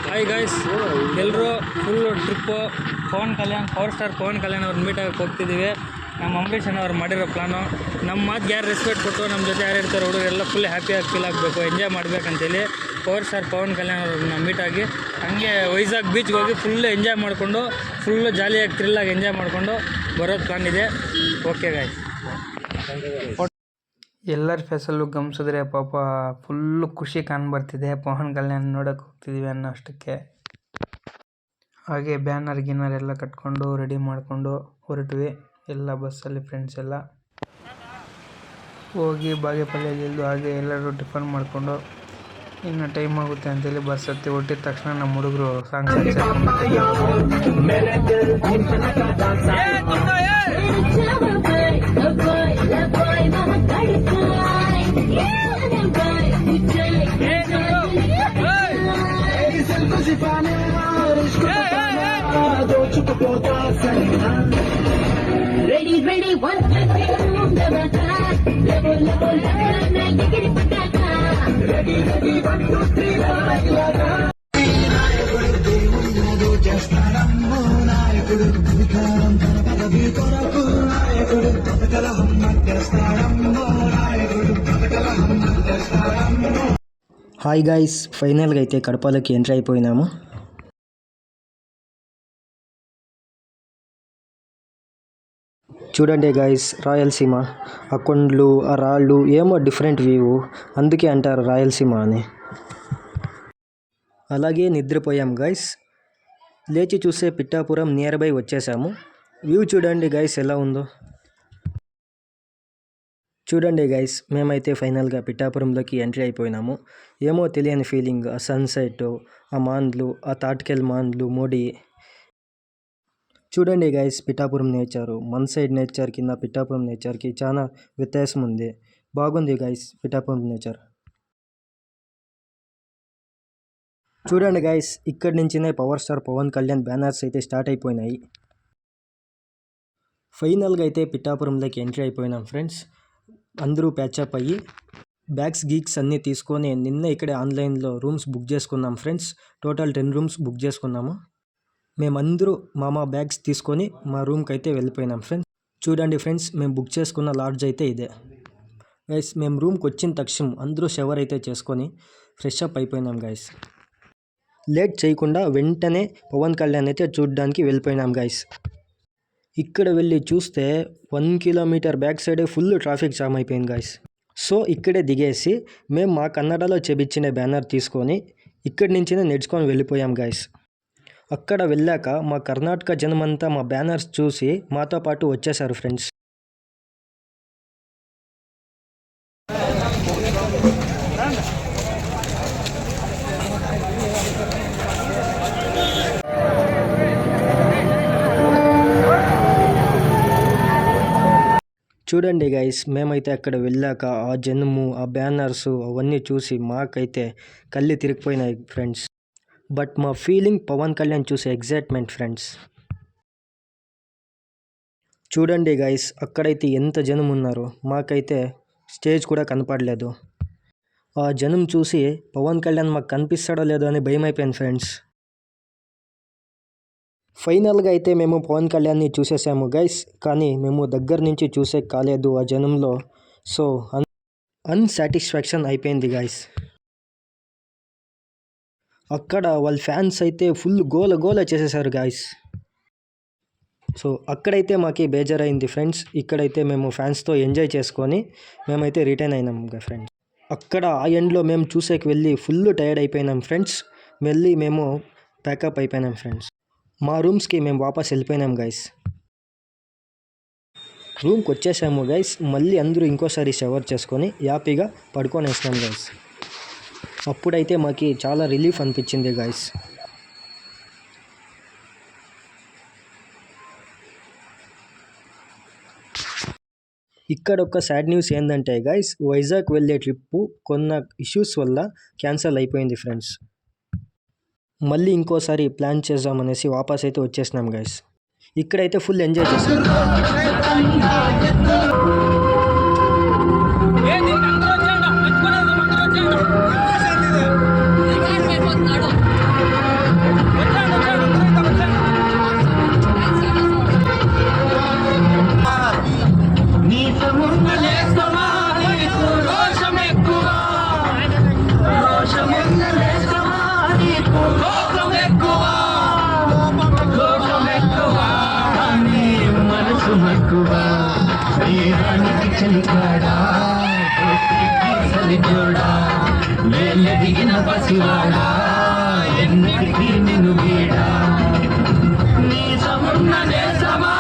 Hi guys, ಎಲ್ಲರೂ full trip power star Pawan Kalyan ಅವ್ರನ್ನ meet ಆಗಕ್ಕೆ ಹೋಗ್ತಿದ್ದೀವಿ. ನಮ್ಮ ಅಂಬರೀಷ್ ಅವ್ರು ಮಾಡಿರೋ ಪ್ಲಾನು. ನಮ್ಮ ಮಾತಿಗೆ ಯಾರು ರೆಸ್ಪೆಕ್ಟ್ ಕೊಟ್ಟು ನಮ್ಮ ಜೊತೆ ಯಾರು ಇರ್ತಾರೆ ಹುಡುಗರೆಲ್ಲ ಫುಲ್ ಹ್ಯಾಪಿಯಾಗಿ ಫೀಲ್ ಆಗಬೇಕು, ಎಂಜಾಯ್ ಮಾಡಬೇಕಂತೇಳಿ ಪವರ್ ಸ್ಟಾರ್ ಪವನ್ ಕಲ್ಯಾಣ್ ಅವ್ರನ್ನ ಮೀಟ್ ಆಗಿ ಹಂಗೆ ವೈಜಾಗ್ ಬೀಚ್ಗೆ ಹೋಗಿ ಫುಲ್ಲು ಎಂಜಾಯ್ ಮಾಡಿಕೊಂಡು ಫುಲ್ಲು ಜಾಲಿಯಾಗಿ ಥ್ರಿಲ್ಲಾಗಿ ಎಂಜಾಯ್ ಮಾಡಿಕೊಂಡು ಬರೋದು ಪ್ಲಾನ್ ಇದೆ. ಓಕೆ ಗಾಯ್ಸ್, ಎಲ್ಲರ ಫೇಸಲ್ಲೂ ಗಮನಿಸಿದ್ರೆ ಪಾಪ ಫುಲ್ಲು ಖುಷಿ ಕಾಣ್ಬರ್ತಿದೆ. ಪವನ್ ಕಲ್ಯಾಣ್ ನೋಡೋಕೆ ಹೋಗ್ತಿದ್ದೀವಿ ಅನ್ನೋ ಅಷ್ಟಕ್ಕೆ. ಹಾಗೆ ಬ್ಯಾನರ್ ಗಿನ್ನರ್ ಎಲ್ಲ ಕಟ್ಕೊಂಡು ರೆಡಿ ಮಾಡಿಕೊಂಡು ಹೊರಟ್ವಿ ಎಲ್ಲ ಬಸ್ಸಲ್ಲಿ ಫ್ರೆಂಡ್ಸ್ ಎಲ್ಲ ಹೋಗಿ ಬಾಗೇಪಲ್ಲಿಯಲ್ಲಿದ್ದು ಹಾಗೆ ಎಲ್ಲರೂ ಟಿಫನ್ ಮಾಡಿಕೊಂಡು ಇನ್ನು ಟೈಮ್ ಆಗುತ್ತೆ ಅಂತೇಳಿ ಬಸ್ ಹತ್ತಿ ಹೊಟ್ಟಿದ ತಕ್ಷಣ ನಮ್ಮ ಹುಡುಗರು ಸಾಂಗ್ ready 1 2 హాయ్ గాయ్స్, ఫైనల్గా అయితే కడపలోకి ఎంటర్ అయిపోయినాము. చూడండి గాయ్స్, రాయలసీమ ఆ కొండలు ఆ రాళ్ళు ఏమో డిఫరెంట్ వ్యూ, అందుకే అంటారు రాయలసీమ అని. అలాగే నిద్రపోయాం గాయ్స్. లేచి చూసే పిఠాపురం నియర్ బై వచ్చేసాము. వ్యూ చూడండి గాయ్స్ ఎలా ఉందో. చూడండి గైస్, మేమైతే ఫైనల్గా పిఠాపురంలోకి ఎంట్రీ అయిపోయినాము. ఏమో తెలియని ఫీలింగ్, ఆ సన్సెట్, ఆ మాన్లు, ఆ తాటికెల్ మాన్లు, మోడి. చూడండి గైస్, పిఠాపురం నేచరు మన సైడ్ నేచర్ కింద పిఠాపురం నేచర్కి చాలా వ్యత్యాసం ఉంది. బాగుంది గైస్ పిఠాపురం నేచర్. చూడండి గైస్, ఇక్కడి నుంచినే power star Pawan Kalyan banners అయితే స్టార్ట్ అయిపోయినాయి. ఫైనల్గా అయితే పిఠాపురంలోకి ఎంట్రీ అయిపోయినాం ఫ్రెండ్స్. అందరూ ప్యాచప్ అయ్యి బ్యాగ్స్ గీక్స్ అన్నీ తీసుకొని నిన్న ఇక్కడే ఆన్లైన్లో రూమ్స్ బుక్ చేసుకున్నాం ఫ్రెండ్స్. టోటల్ 10 రూమ్స్ బుక్ చేసుకున్నాము. మేమందరూ మా బ్యాగ్స్ తీసుకొని మా రూమ్కి అయితే వెళ్ళిపోయినాం ఫ్రెండ్స్. చూడండి ఫ్రెండ్స్, మేము బుక్ చేసుకున్న లాడ్జ్ అయితే ఇదే గైస్. మేము రూమ్కి వచ్చిన తక్షణం అందరూ షవర్ అయితే చేసుకొని ఫ్రెష్ అప్ అయిపోయినాం గైస్. లేట్ చేయకుండా వెంటనే పవన్ కళ్యాణ్ అయితే చూడడానికి వెళ్ళిపోయినాం గైస్. ఇక్కడ వెళ్ళి చూస్తే 1 కిలోమీటర్ బ్యాక్ సైడే ఫుల్ ట్రాఫిక్ జామ్ అయిపోయింది గైస్. సో ఇక్కడే దిగేసి మేము మా కన్నడలో చెప్పించిన బ్యానర్ తీసుకొని ఇక్కడి నుంచినే నడుచుకొని వెళ్ళిపోయాం గైస్. అక్కడ వెళ్ళాక మా కర్ణాటక జనమంతా మా బ్యానర్స్ చూసి మాతో పాటు వచ్చేసారు ఫ్రెండ్స్. చూడండి గైస్, మేమైతే అక్కడ వెళ్ళాక ఆ జనము, ఆ బ్యానర్స్ అవన్నీ చూసి మాకైతే కళ్ళు తిరిగిపోయినాయి ఫ్రెండ్స్. బట్ మా ఫీలింగ్ పవన్ కళ్యాణ్ చూసే ఎగ్జైట్మెంట్ ఫ్రెండ్స్. చూడండి గైస్, అక్కడైతే ఎంత జనం ఉన్నారో, మాకైతే స్టేజ్ కూడా కనపడలేదు. ఆ జనం చూసి పవన్ కళ్యాణ్ మాకు కనిపిస్తాడో లేదో అని భయం అయిపోయింది ఫ్రెండ్స్. ఫైనల్గా అయితే మేము పవన్ కళ్యాణ్ని చూసేసాము గైస్. కానీ మేము దగ్గర నుంచి చూసే కాలేదు ఆ జనంలో. సో అన్సాటిస్ఫాక్షన్ అయిపోయింది గైస్. అక్కడ వాళ్ళ ఫ్యాన్స్ అయితే ఫుల్ గోల చేసేసారు గైస్. సో అక్కడైతే మాకు బేజారైంది ఫ్రెండ్స్. ఇక్కడైతే మేము ఫ్యాన్స్తో ఎంజాయ్ చేసుకొని మేమైతే రిటర్న్ అయినాం ఫ్రెండ్స్. అక్కడ ఆ ఎండ్లో మేము చూసేకి వెళ్ళి ఫుల్ టైర్డ్ అయిపోయినాం ఫ్రెండ్స్. మళ్ళీ మేము ప్యాకప్ అయిపోయినాం ఫ్రెండ్స్. మా రూమ్స్కి మేము వాపస్ వెళ్ళిపోయినాం గైస్. రూమ్కి వచ్చేసాము గైస్. మళ్ళీ అందరూ ఇంకోసారి షవర్ చేసుకొని హ్యాపీగా పడుకొని వేసినాం గైస్. అప్పుడైతే మాకు చాలా రిలీఫ్ అనిపించింది గైస్. ఇక్కడ ఒక సాడ్ న్యూస్ ఏంటంటే గైస్, వైజాగ్ వెళ్ళే ట్రిప్పు కొన్న ఇష్యూస్ వల్ల క్యాన్సిల్ అయిపోయింది ఫ్రెండ్స్. మళ్ళీ ఇంకోసారి ప్లాన్ చేద్దామనేసి వాపస్ అయితే వచ్చేసినాం గైస్. ఇక్కడైతే ఫుల్ ఎంజాయ్ చేసాం. చలికాడా సలిజోడా ఎదిగిన పసివాడా ఎన్నిటికీ నిన్ను వీడా నీ సమున్న దేశమా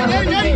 ಬಂದೆ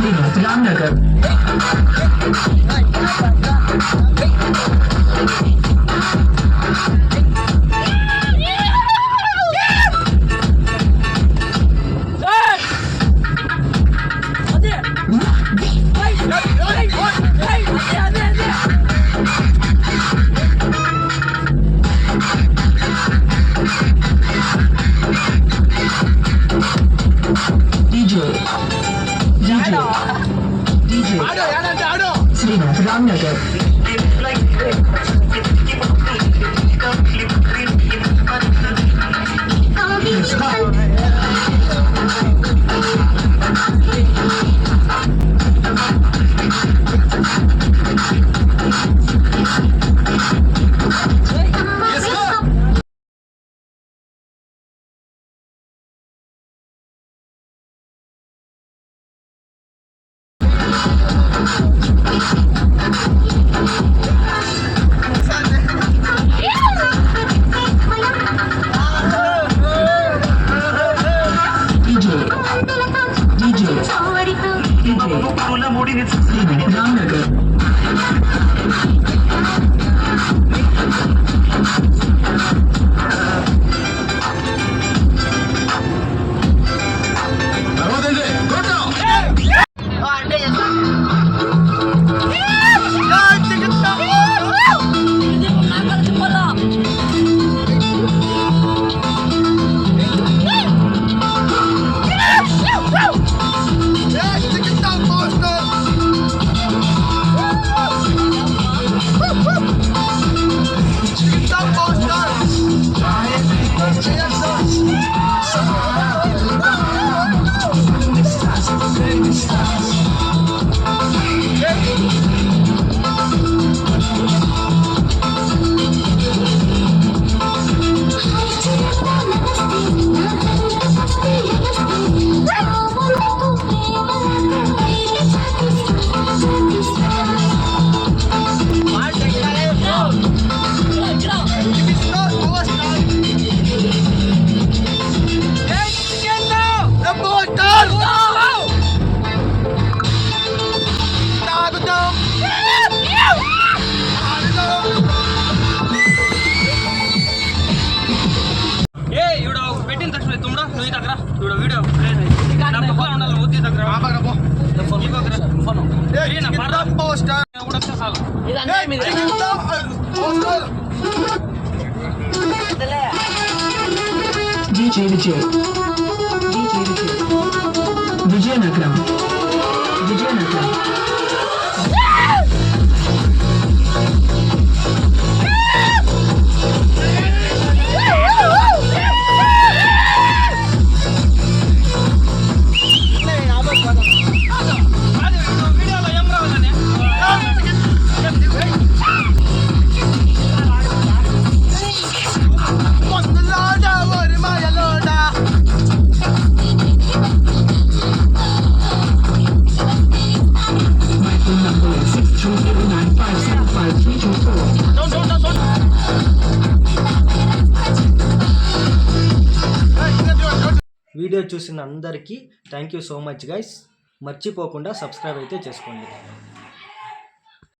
శ్రీనివాస్ రామ్నగర్. శ్రీనివాస్ రామ్నగర్. శ్రీనివాస్ రామ్నగర్. నువ్వు దగ్గర ఇప్పుడు వీడియో ఉండాలి ఉద్ది దగ్గర DJ Vijay. Vijayanagaram. Vijayanagaram. My phone number is 6309575324. Video చూసిన అందరికీ thank you so much guys. మర్చిపోకుండా సబ్స్క్రైబ్ అయితే చేసుకోండి.